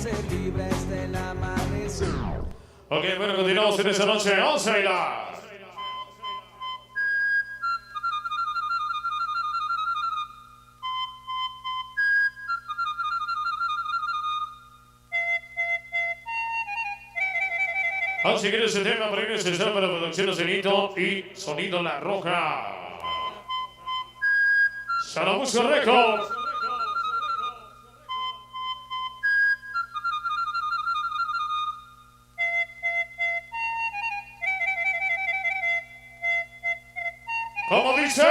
ser libres del amanecer. Ok, bueno, continuamos en esta noche. ¡Vamos a bailar! Vamos a seguir ese tema para irnos a para la producción de Sonido y Sonido La Raza. Salamus Records. ¿Cómo dice?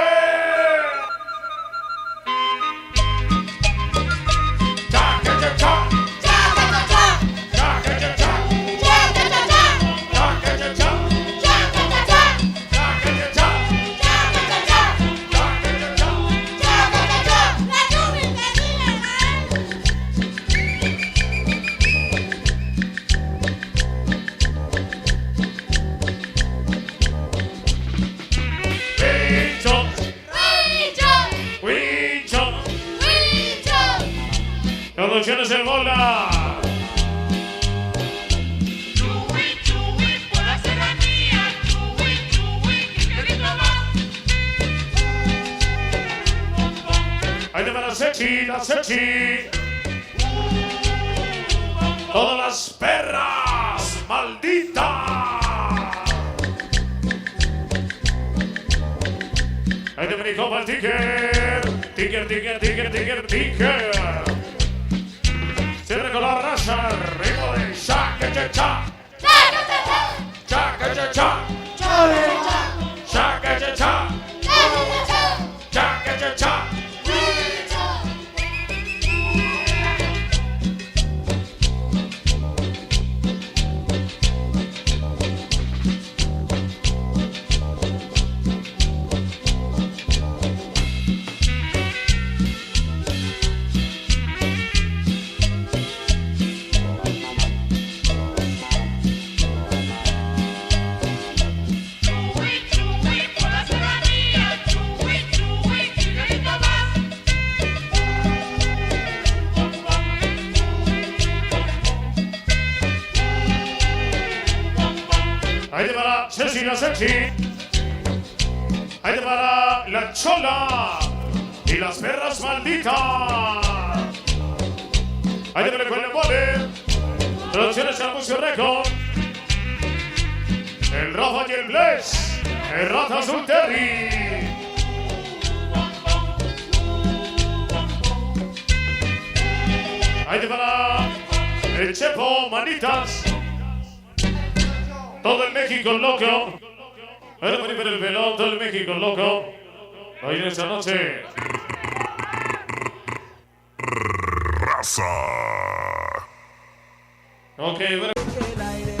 Producciones El Bola. Por la serranía, que rico va. Ahí te va la sexy, la sexy. Todas las perras malditas. Ahí te venís como el ticker. Ticker. Siempre con la raza, ritmo de cha-cha-cha. Cha-cha-cha. Cha-cha-cha. Cha-cha-cha. Ahí te va la sexy. Ahí te va la chola y las perras malditas. Ahí te va el mole. Producciones Arboledas Record. El Rafa y el Bless. El Raza Azul Terry. Ahí te va el Chepo Manitas. Todo el México loco. Ahora venir por el velón, todo el México loco. Hoy en esta noche. Raza. Ok, bueno. El aire